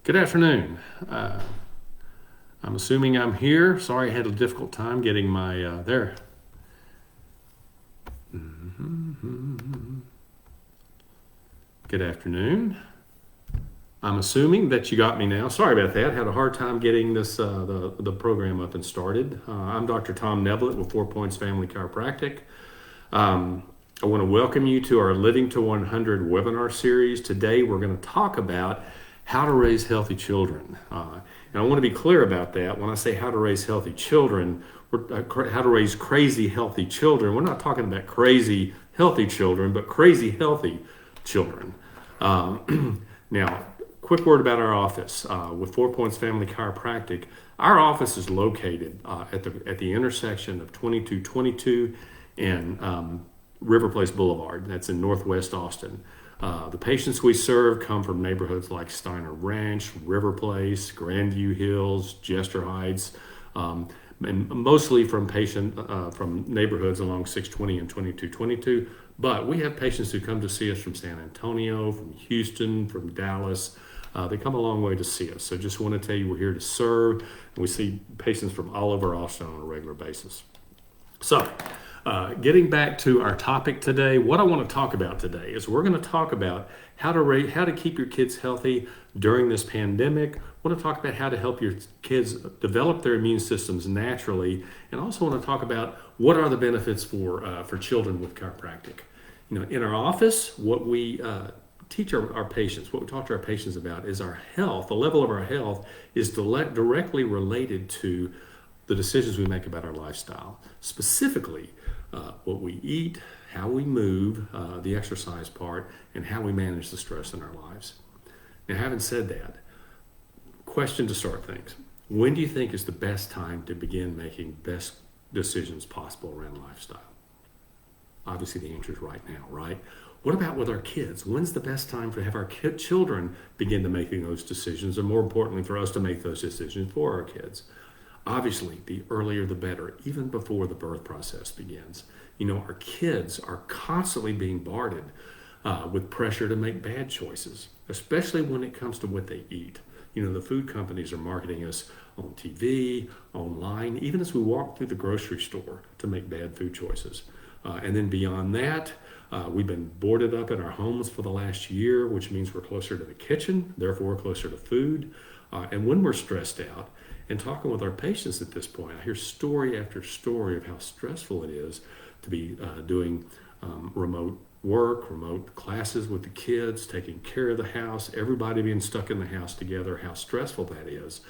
Good afternoon. I'm assuming I'm here. Sorry I had a difficult time getting my, there. Good afternoon. I'm assuming that you got me now. Sorry about that. Had a hard time getting this the program up and started. I'm Dr. Tom Neblett with 4 Points Family Chiropractic. I want to welcome you to our Living to 100 webinar series. Today we're going to talk about how to raise healthy children. And I want to be clear about that. When I say how to raise healthy children, how to raise crazy healthy children, we're not talking about crazy healthy children, but crazy healthy children. Now, quick word about our office. With 4 Points Family Chiropractic, our office is located at the intersection of 2222 and River Place Boulevard. That's in Northwest Austin. The patients we serve come from neighborhoods like Steiner Ranch, River Place, Grandview Hills, Jester Heights, and mostly from neighborhoods along 620 and 2222. But we have patients who come to see us from San Antonio, from Houston, from Dallas. They come a long way to see us. So just want to tell you we're here to serve, and we see patients from all over Austin on a regular basis. So, getting back to our topic today, what I want to talk about today is we're going to talk about how to keep your kids healthy during this pandemic. I want to talk about how to help your kids develop their immune systems naturally, and also want to talk about what are the benefits for children with chiropractic. You know, in our office, what we teach our patients, what we talk to our patients about is our health. The level of our health is directly related to the decisions we make about our lifestyle, specifically what we eat, how we move, the exercise part, and how we manage the stress in our lives. Now, having said that, question to start things. When do you think is the best time to begin making best decisions possible around lifestyle? Obviously, the answer is right now, right? What about with our kids? When's the best time to have our children begin to making those decisions, and more importantly, for us to make those decisions for our kids? Obviously, the earlier the better, even before the birth process begins. You know, our kids are constantly being bombarded with pressure to make bad choices, especially when it comes to what they eat. You know, the food companies are marketing us on TV, online, even as we walk through the grocery store to make bad food choices. And then beyond that, we've been boarded up in our homes for the last year, which means we're closer to the kitchen, therefore we're closer to food. And when we're stressed out, and talking with our patients at this point, I hear story after story of how stressful it is to be doing remote work, remote classes with the kids, taking care of the house, everybody being stuck in the house together, how stressful that is.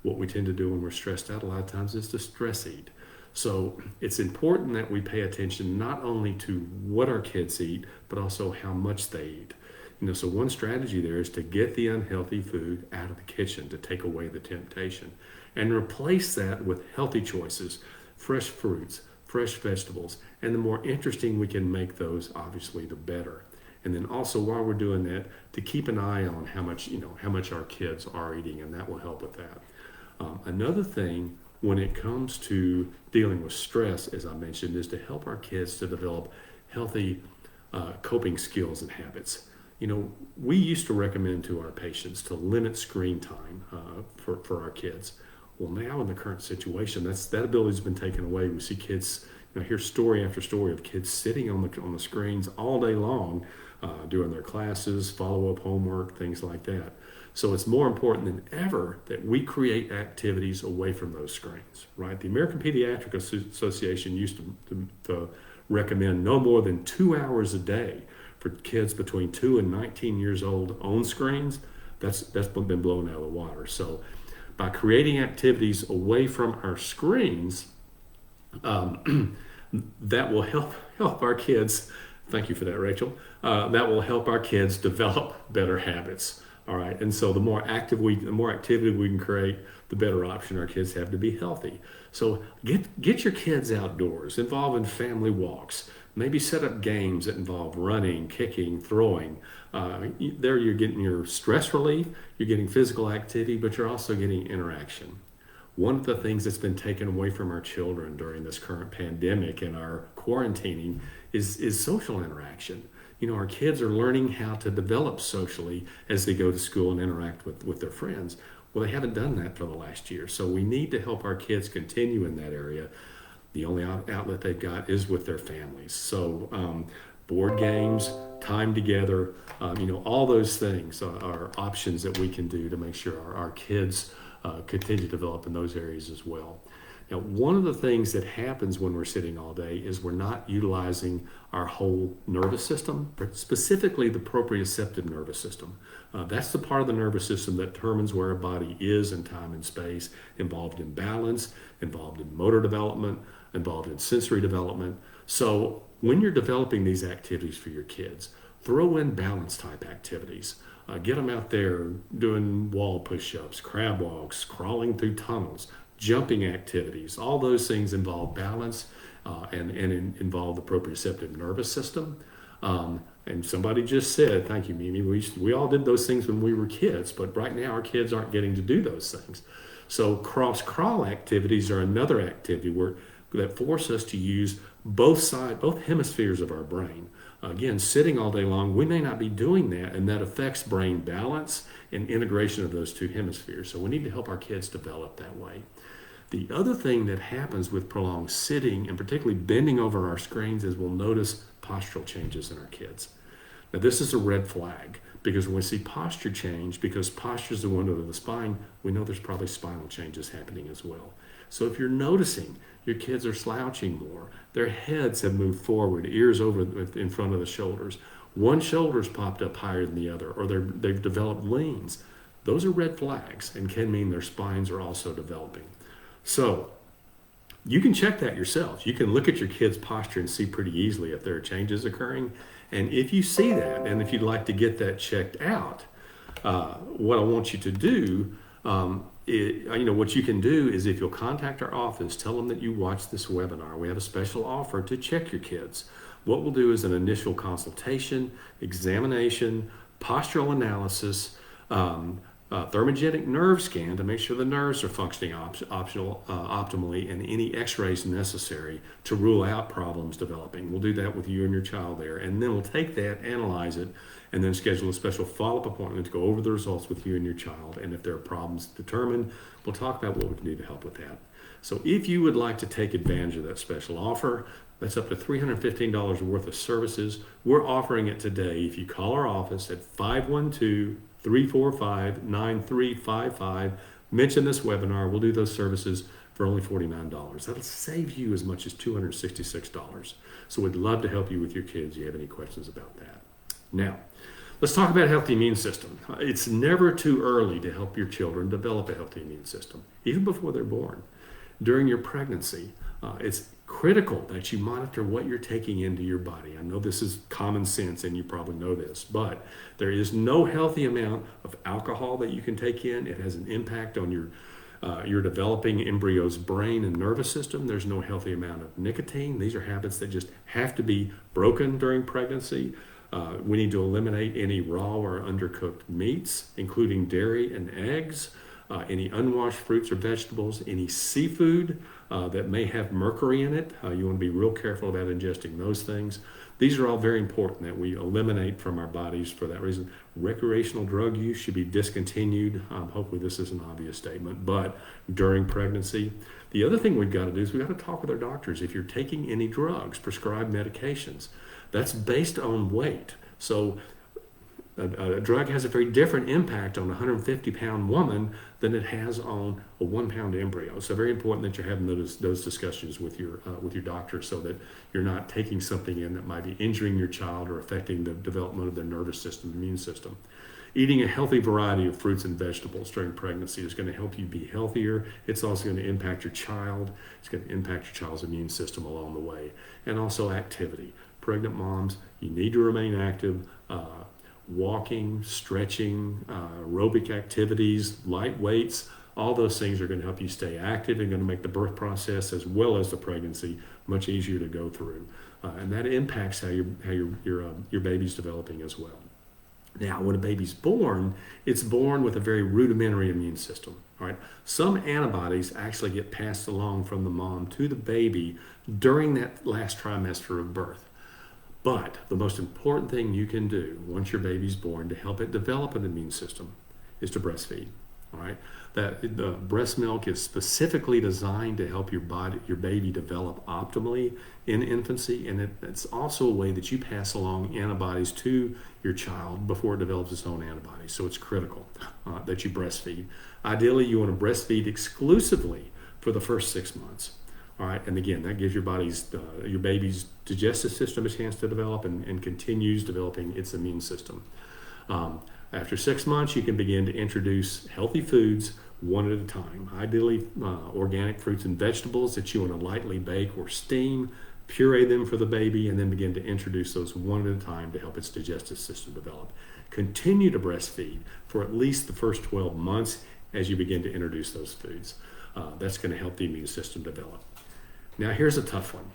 What we tend to do when we're stressed out a lot of times is to stress eat. So it's important that we pay attention not only to what our kids eat, but also how much they eat. You know, so one strategy there is to get the unhealthy food out of the kitchen to take away the temptation and replace that with healthy choices, fresh fruits, fresh vegetables, and the more interesting we can make those, obviously, the better. And then also while we're doing that, to keep an eye on how much our kids are eating, and that will help with that. Another thing when it comes to dealing with stress, as I mentioned, is to help our kids to develop healthy coping skills and habits. You know, we used to recommend to our patients to limit screen time for our kids. Well, now in the current situation, that ability's been taken away. We see kids, hear story after story of kids sitting on the screens all day long, doing their classes, follow-up homework, things like that. So it's more important than ever that we create activities away from those screens, right? The American Pediatric Association used to recommend no more than 2 hours a day for kids between 2 and 19 years old on screens. That's been blown out of the water. So by creating activities away from our screens, that will help our kids. Thank you for that, Rachel. That will help our kids develop better habits. All right, and so the more activity we can create, the better option our kids have to be healthy. So get your kids outdoors, involve in family walks. Maybe set up games that involve running, kicking, throwing. There you're getting your stress relief, you're getting physical activity, but you're also getting interaction. One of the things that's been taken away from our children during this current pandemic and our quarantining is social interaction. our kids are learning how to develop socially as they go to school and interact with their friends. Well, they haven't done that for the last year. So we need to help our kids continue in that area. The only outlet they've got is with their families. So board games, time together, all those things are options that we can do to make sure our kids continue to develop in those areas as well. Now, one of the things that happens when we're sitting all day is we're not utilizing our whole nervous system, specifically the proprioceptive nervous system. That's the part of the nervous system that determines where a body is in time and space, involved in balance, involved in motor development, involved in sensory development. So when you're developing these activities for your kids, throw in balance type activities. Get them out there doing wall push-ups, crab walks, crawling through tunnels, jumping activities. All those things involve balance and involve the proprioceptive nervous system. And somebody just said, thank you, Mimi, we all did those things when we were kids, but right now our kids aren't getting to do those things. So cross-crawl activities are another activity that force us to use both hemispheres of our brain. Again, sitting all day long, we may not be doing that, and that affects brain balance and integration of those two hemispheres. So we need to help our kids develop that way. The other thing that happens with prolonged sitting, and particularly bending over our screens, is we'll notice postural changes in our kids. Now, this is a red flag, because when we see posture change, because posture is the window of the spine, we know there's probably spinal changes happening as well. So if you're noticing your kids are slouching more, their heads have moved forward, ears over in front of the shoulders, one shoulder's popped up higher than the other, or they've developed leans, those are red flags and can mean their spines are also developing. So you can check that yourself. You can look at your kid's posture and see pretty easily if there are changes occurring. And if you see that, and if you'd like to get that checked out, what I want you to do, what you can do is, if you'll contact our office, tell them that you watched this webinar. We have a special offer to check your kids. What we'll do is an initial consultation, examination, postural analysis, thermogenic nerve scan to make sure the nerves are functioning optimally, and any x-rays necessary to rule out problems developing. We'll do that with you and your child there, and then we'll take that, analyze it, and then schedule a special follow-up appointment to go over the results with you and your child. And if there are problems determined, we'll talk about what we can do to help with that. So if you would like to take advantage of that special offer, that's up to $315 worth of services. We're offering it today if you call our office at 512-345-9355. Mention this webinar. We'll do those services for only $49. That'll save you as much as $266. So we'd love to help you with your kids. Do you have any questions about that? Now, let's talk about healthy immune system. It's never too early to help your children develop a healthy immune system, even before they're born. During your pregnancy, it's critical that you monitor what you're taking into your body. I know this is common sense and you probably know this, but there is no healthy amount of alcohol that you can take in. It has an impact on your developing embryo's brain and nervous system. There's no healthy amount of nicotine. These are habits that just have to be broken during pregnancy. We need to eliminate any raw or undercooked meats, including dairy and eggs, any unwashed fruits or vegetables, any seafood that may have mercury in it. You want to be real careful about ingesting those things. These are all very important that we eliminate from our bodies for that reason. Recreational drug use should be discontinued. Hopefully this is an obvious statement, but during pregnancy. The other thing we've got to do is we've got to talk with our doctors. If you're taking any drugs, prescribed medications, that's based on weight. So a drug has a very different impact on a 150-pound woman than it has on a 1-pound embryo. So very important that you're having those discussions with your doctor, so that you're not taking something in that might be injuring your child or affecting the development of their nervous system, immune system. Eating a healthy variety of fruits and vegetables during pregnancy is going to help you be healthier. It's also going to impact your child. It's going to impact your child's immune system along the way. And also activity. Pregnant moms, you need to remain active. Walking, stretching, aerobic activities, light weights, all those things are going to help you stay active and going to make the birth process as well as the pregnancy much easier to go through. And that impacts how your baby's developing as well. Now, when a baby's born, it's born with a very rudimentary immune system. All right. Some antibodies actually get passed along from the mom to the baby during that last trimester of birth. But the most important thing you can do once your baby's born to help it develop an immune system is to breastfeed. All right, that the breast milk is specifically designed to help your baby develop optimally in infancy, and it's also a way that you pass along antibodies to your child before it develops its own antibodies. So it's critical that you breastfeed. Ideally, you want to breastfeed exclusively for the first 6 months. All right, and again, that gives your baby's digestive system a chance to develop and continues developing its immune system. After 6 months, you can begin to introduce healthy foods one at a time. Ideally, organic fruits and vegetables that you want to lightly bake or steam, puree them for the baby, and then begin to introduce those one at a time to help its digestive system develop. Continue to breastfeed for at least the first 12 months as you begin to introduce those foods. That's going to help the immune system develop. Now, here's a tough one.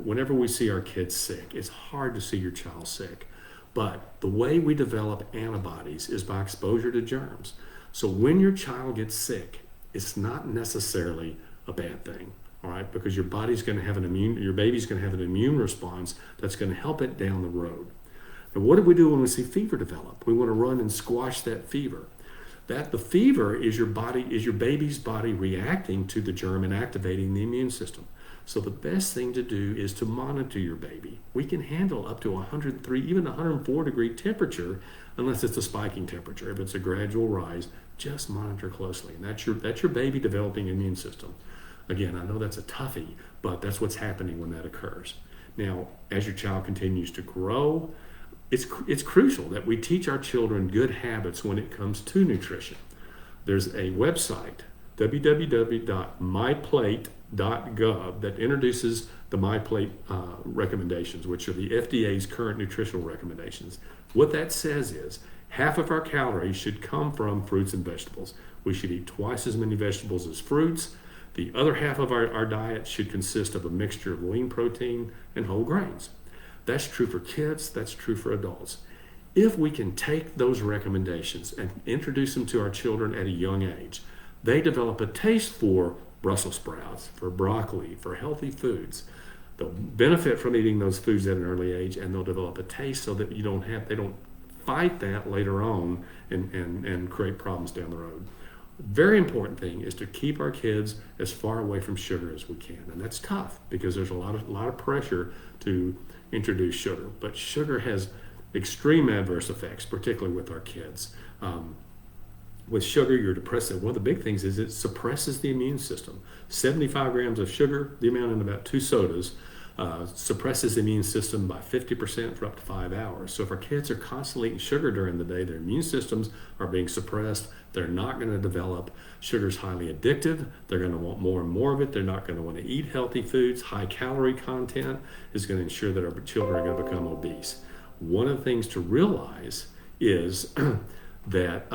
Whenever we see our kids sick, it's hard to see your child sick. But the way we develop antibodies is by exposure to germs. So when your child gets sick, it's not necessarily a bad thing, all right? Because your baby's going to have an immune response that's going to help it down the road. And what do we do when we see fever develop? We want to run and squash that fever. The fever is your baby's body reacting to the germ and activating the immune system. So the best thing to do is to monitor your baby. We can handle up to 103, even 104 degree temperature, unless it's a spiking temperature. If it's a gradual rise, just monitor closely. And that's your baby developing immune system. Again, I know that's a toughie, but that's what's happening when that occurs. Now, as your child continues to grow, it's crucial that we teach our children good habits when it comes to nutrition. There's a website, www.myplate.gov, that introduces the MyPlate recommendations, which are the FDA's current nutritional recommendations. What that says is half of our calories should come from fruits and vegetables. We should eat twice as many vegetables as fruits. The other half of our diet should consist of a mixture of lean protein and whole grains. That's true for kids, that's true for adults. If we can take those recommendations and introduce them to our children at a young age, they develop a taste for Brussels sprouts, for broccoli, for healthy foods. They'll benefit from eating those foods at an early age, and they'll develop a taste so that they don't fight that later on and create problems down the road. Very important thing is to keep our kids as far away from sugar as we can, and that's tough because there's a lot of pressure to introduce sugar. But sugar has extreme adverse effects, particularly with our kids. With sugar, you're depressed. One of the big things is it suppresses the immune system. 75 grams of sugar, the amount in about 2 sodas, suppresses the immune system by 50% for up to 5 hours. So if our kids are constantly eating sugar during the day, their immune systems are being suppressed. They're not going to develop. Sugar's highly addictive. They're going to want more and more of it. They're not going to want to eat healthy foods. High calorie content is going to ensure that our children are going to become obese. One of the things to realize is that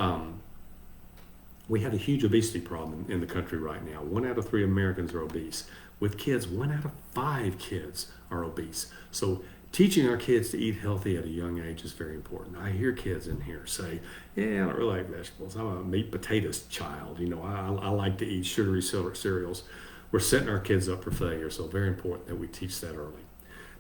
we have a huge obesity problem in the country right now. 1 out of 3 Americans are obese. With kids, 1 out of 5 kids are obese. So teaching our kids to eat healthy at a young age is very important. I hear kids in here say, yeah, I don't really like vegetables. I'm a meat potatoes child. I like to eat sugary cereals. We're setting our kids up for failure, so very important that we teach that early.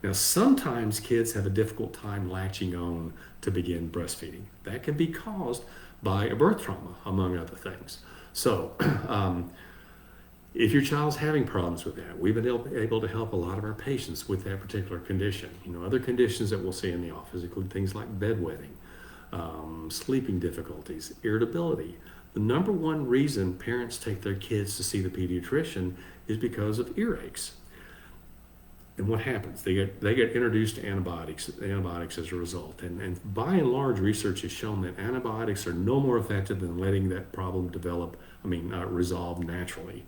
Now, sometimes kids have a difficult time latching on to begin breastfeeding. That can be caused by a birth trauma, among other things. So if your child's having problems with that, we've been able to help a lot of our patients with that particular condition. Other conditions that we'll see in the office include things like bedwetting, sleeping difficulties, irritability. The number one reason parents take their kids to see the pediatrician is because of earaches. And what happens? They get introduced to antibiotics as a result. And by and large, research has shown that antibiotics are no more effective than letting that problem resolve naturally.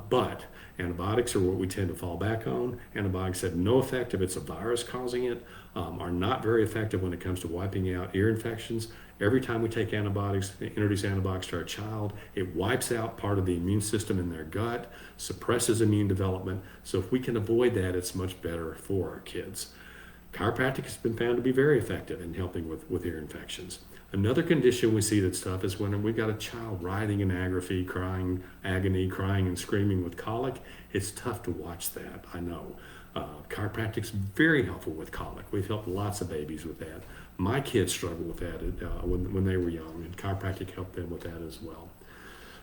But antibiotics are what we tend to fall back on. Antibiotics have no effect if it's a virus causing it, are not very effective when it comes to wiping out ear infections. Every time we take introduce antibiotics to our child, it wipes out part of the immune system in their gut, suppresses immune development. So if we can avoid that, it's much better for our kids. Chiropractic has been found to be very effective in helping with ear infections. Another condition we see that's tough is when we've got a child writhing in agony, crying and screaming with colic. It's tough to watch that, I know. Chiropractic's very helpful with colic. We've helped lots of babies with that. My kids struggled with that when they were young, and chiropractic helped them with that as well.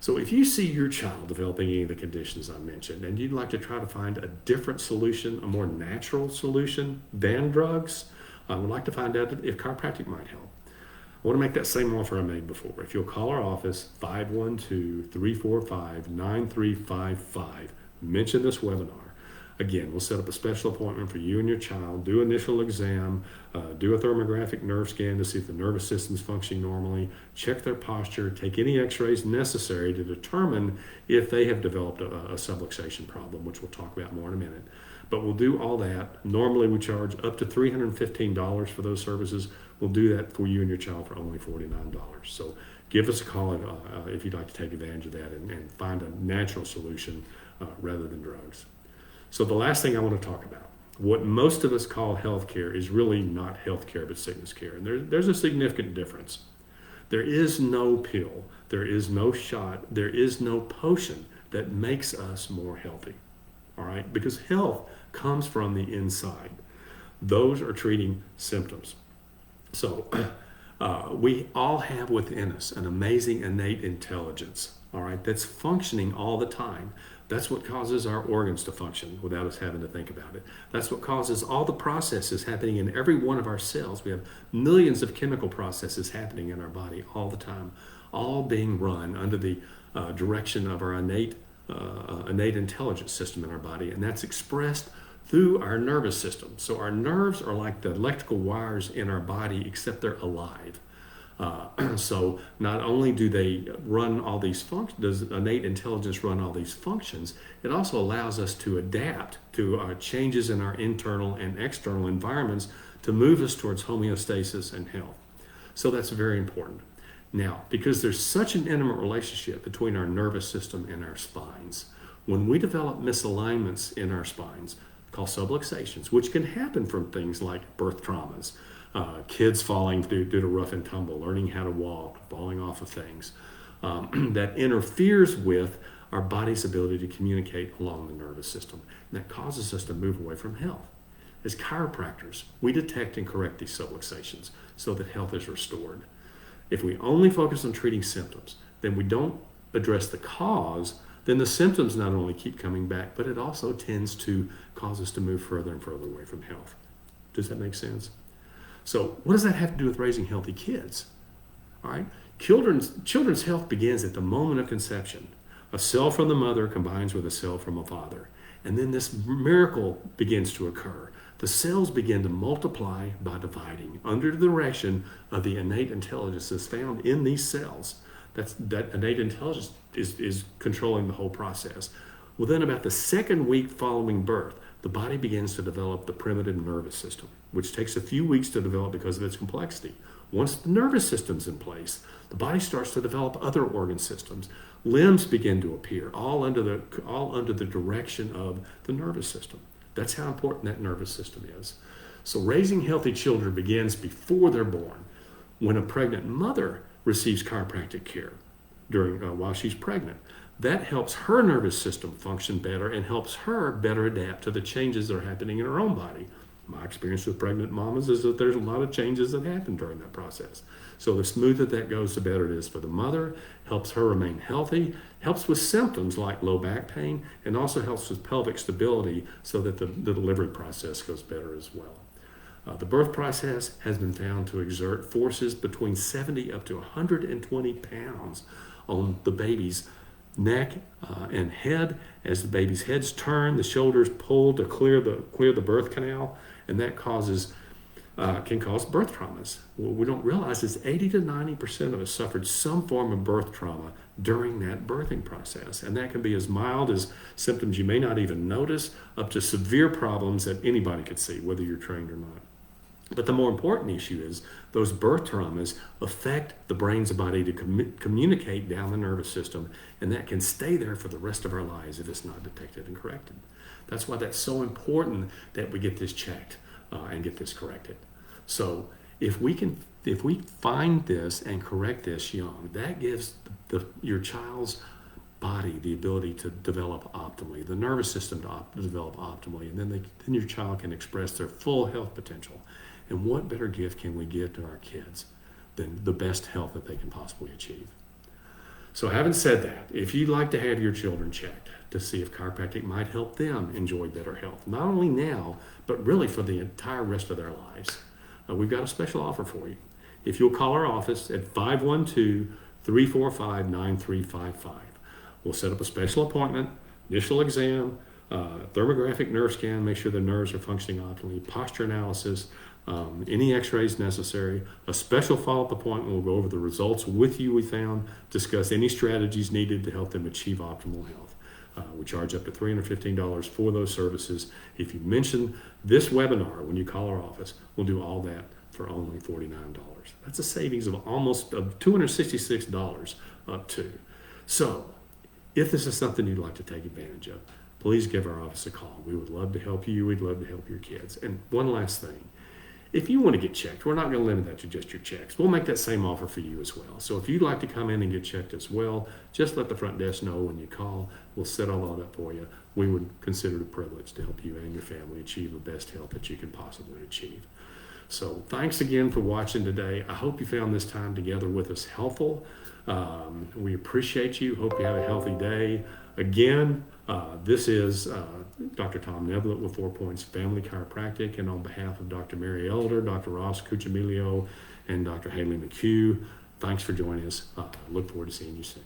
So if you see your child developing any of the conditions I mentioned, and you'd like to try to find a different solution, a more natural solution than drugs, I would like to find out if chiropractic might help. I want to make that same offer I made before. If you'll call our office, 512-345-9355, mention this webinar. Again, we'll set up a special appointment for you and your child, do initial exam, do a thermographic nerve scan to see if the nervous system's functioning normally, check their posture, take any x-rays necessary to determine if they have developed a subluxation problem, which we'll talk about more in a minute. But we'll do all that. Normally we charge up to $315 for those services. We'll do that for you and your child for only $49. So give us a call if you'd like to take advantage of that and find a natural solution rather than drugs. So the last thing I want to talk about, what most of us call healthcare is really not healthcare but sickness care. And there's a significant difference. There is no pill, there is no shot, there is no potion that makes us more healthy. All right? Because health comes from the inside. Those are treating symptoms. So we all have within us an amazing innate intelligence, all right, that's functioning all the time. That's what causes our organs to function without us having to think about it. That's what causes all the processes happening in every one of our cells. We have millions of chemical processes happening in our body all the time, all being run under the direction of our innate intelligence system in our body, and that's expressed through our nervous system. So our nerves are like the electrical wires in our body, except they're alive. So not only do they run all these functions, does innate intelligence run all these functions, it also allows us to adapt to changes in our internal and external environments to move us towards homeostasis and health. So that's very important. Now, because there's such an intimate relationship between our nervous system and our spines, when we develop misalignments in our spines, called subluxations, which can happen from things like birth traumas, kids falling due to rough and tumble, learning how to walk, falling off of things, that interferes with our body's ability to communicate along the nervous system. And that causes us to move away from health. As chiropractors, we detect and correct these subluxations so that health is restored. If we only focus on treating symptoms, then we don't address the cause, then the symptoms not only keep coming back, but it also tends to cause us to move further and further away from health. Does that make sense? So what does that have to do with raising healthy kids? All right, children's health begins at the moment of conception. A cell from the mother combines with a cell from a father. And then this miracle begins to occur. The cells begin to multiply by dividing under the direction of the innate intelligence that's found in these cells. That innate intelligence is controlling the whole process. Well, then about the second week following birth, the body begins to develop the primitive nervous system, which takes a few weeks to develop because of its complexity. Once the nervous system's in place, the body starts to develop other organ systems. Limbs begin to appear, all under the direction of the nervous system. That's how important that nervous system is. So raising healthy children begins before they're born. When a pregnant mother receives chiropractic care while she's pregnant, that helps her nervous system function better and helps her better adapt to the changes that are happening in her own body. My experience with pregnant mamas is that there's a lot of changes that happen during that process. So the smoother that goes, the better it is for the mother, helps her remain healthy, helps with symptoms like low back pain, and also helps with pelvic stability so that the delivery process goes better as well. The birth process has been found to exert forces between 70 up to 120 pounds on the baby's neck and head. As the baby's heads turn, the shoulders pull to clear the birth canal, and that can cause birth traumas. What we don't realize is 80 to 90% of us suffered some form of birth trauma during that birthing process, and that can be as mild as symptoms you may not even notice up to severe problems that anybody could see, whether you're trained or not. But the more important issue is those birth traumas affect the brain's body to communicate down the nervous system, and that can stay there for the rest of our lives if it's not detected and corrected. That's why that's so important that we get this checked and get this corrected. So if we find this and correct this young, that gives your child's body the ability to develop optimally, the nervous system to develop optimally, and then your child can express their full health potential. And what better gift can we give to our kids than the best health that they can possibly achieve? So having said that, if you'd like to have your children checked to see if chiropractic might help them enjoy better health, not only now, but really for the entire rest of their lives, we've got a special offer for you. If you'll call our office at 512-345-9355, we'll set up a special appointment, initial exam, thermographic nerve scan, make sure the nerves are functioning optimally, posture analysis, any x-rays necessary, a special follow-up appointment. We'll go over the results with you we found, discuss any strategies needed to help them achieve optimal health. We charge up to $315 for those services. If you mention this webinar when you call our office, we'll do all that for only $49. That's a savings of almost $266 up to. So if this is something you'd like to take advantage of, please give our office a call. We would love to help you. We'd love to help your kids. And one last thing. If you want to get checked, we're not going to limit that to just your checks. We'll make that same offer for you as well. So if you'd like to come in and get checked as well, just let the front desk know when you call. We'll set all that up for you. We would consider it a privilege to help you and your family achieve the best health that you can possibly achieve. So thanks again for watching today. I hope you found this time together with us helpful. We appreciate you. Hope you have a healthy day. Again, this is Dr. Tom Neblett with 4 Points Family Chiropractic, and on behalf of Dr. Mary Elder, Dr. Ross Cucciamilio, and Dr. Haley McHugh, thanks for joining us. Look forward to seeing you soon.